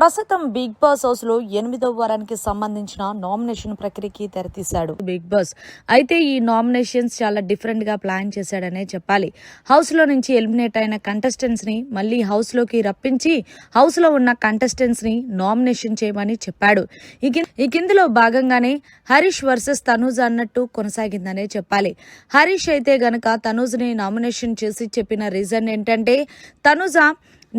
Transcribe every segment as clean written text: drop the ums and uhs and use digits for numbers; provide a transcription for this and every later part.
ప్రస్తుతం big boss house లో 8వ వారానికి సంబంధించిన నామినేషన్ ప్రక్రియకి తెరతీశాడు బిగ్ బాస్. అయితే ఈ నామినేషన్స్ చాలా డిఫరెంట్ గా ప్లాన్ చేశాడనే చెప్పాలి. హౌస్ లో నుంచి ఎలిమినేట్ అయిన కంటెస్టెంట్స్ ని మళ్ళీ హౌస్ లోకి రప్పించి హౌస్ లో ఉన్న కంటెస్టెంట్స్ ని నామినేషన్ చేయమని చెప్పాడు. ఈ కిందలో భాగంగానే హరీష్ వర్సెస్ తనూజ అన్నట్టు కొనసాగిందనే చెప్పాలి. హరీష్ అయితే గనక తనూజ్ ని నామినేషన్ చేసి చెప్పిన రీజన్ ఏంటంటే, తనూజ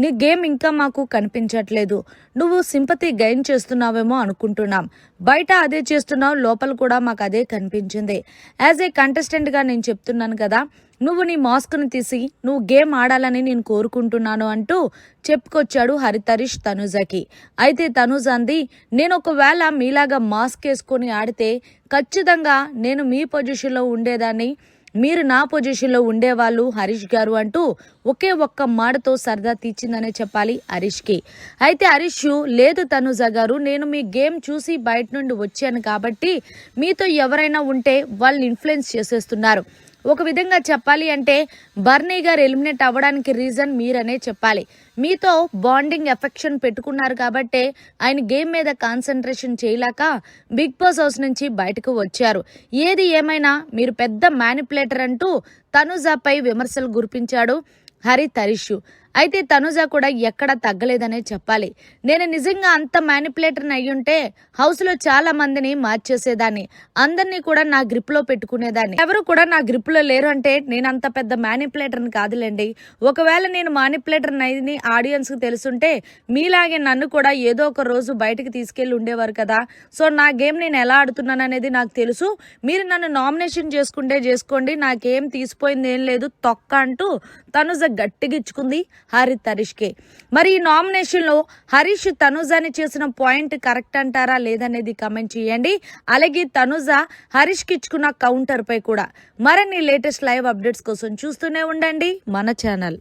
నీ గేమ్ ఇంకా మాకు కనిపించట్లేదు, నువ్వు సింపతి గెయిన్ చేస్తున్నావేమో అనుకుంటున్నాం, బయట అదే చేస్తున్నావు, లోపల కూడా మాకు అదే కనిపించింది. యాజ్ ఏ కంటెస్టెంట్ గా నేను చెప్తున్నాను కదా, నువ్వు నీ మాస్క్ను తీసి నువ్వు గేమ్ ఆడాలని నేను కోరుకుంటున్నాను అంటూ చెప్పుకొచ్చాడు హరితరీష్ తనూజకి. అయితే తనూజ అంది, నేను ఒకవేళ మీలాగా మాస్క్ వేసుకొని ఆడితే ఖచ్చితంగా నేను మీ పొజిషన్లో ఉండేదాన్ని, మీరు నా పొజిషన్లో ఉండేవాళ్ళు హరీష్ గారు అంటూ ఒకే ఒక్క మాటతో సరదా తీర్చిందనే చెప్పాలి హరీష్కి. అయితే హరీష్, లేదు తనూజ గారు, నేను మీ గేమ్ చూసి బయట నుండి వచ్చాను కాబట్టి మీతో ఎవరైనా ఉంటే వాళ్ళు ఇన్ఫ్లుయెన్స్ చేసేస్తున్నారు. ఒక విధంగా చెప్పాలి అంటే బర్నీ గారు ఎలిమినేట్ అవ్వడానికి రీజన్ మీరనే చెప్పాలి. మీతో బాండింగ్ ఎఫెక్షన్ పెట్టుకున్నారు కాబట్టే ఆయన గేమ్ మీద కాన్సన్ట్రేషన్ చేయలేక బిగ్ బాస్ హౌస్ నుంచి బయటకు వచ్చారు. ఏది ఏమైనా మీరు పెద్ద మ్యానిపులేటర్ అంటూ తనూజపై విమర్శలు గురిపించాడు హరితరీష్. అయితే తనూజ కూడా ఎక్కడ తగ్గలేదనే చెప్పాలి. నేను నిజంగా అంత మ్యానిపులేటర్ని అయ్యుంటే హౌస్లో చాలా మందిని మార్చేసేదాన్ని, అందరినీ కూడా నా గ్రిప్లో పెట్టుకునేదాన్ని. ఎవరు కూడా నా గ్రిప్లో లేరు అంటే నేను అంత పెద్ద మ్యానిపులేటర్ని కాదులేండి. ఒకవేళ నేను మ్యానిపులేటర్ని అయ్యి ఆడియన్స్కి తెలుసుంటే మీలాగే నన్ను కూడా ఏదో ఒక రోజు బయటకు తీసుకెళ్ళి ఉండేవారు కదా. సో నా గేమ్ నేను ఎలా ఆడుతున్నాను అనేది నాకు తెలుసు, మీరు నన్ను నామినేషన్ చేసుకుంటే చేసుకోండి, నాకేం తీసిపోయింది ఏం లేదు తొక్క అంటూ తనూజ గట్టిగిచ్చుకుంది హరితరీష్కే. మరి ఈ నామినేషన్ లో హరీష్ తనూజని చేసిన పాయింట్ కరెక్ట్ అంటారా లేదనేది కమెంట్ చేయండి. అలాగే తనూజ హరీష్ కి ఇచ్చుకున్న కౌంటర్ పై కూడా మరిన్ని లేటెస్ట్ లైవ్ అప్డేట్స్ కోసం చూస్తూనే ఉండండి మన ఛానల్.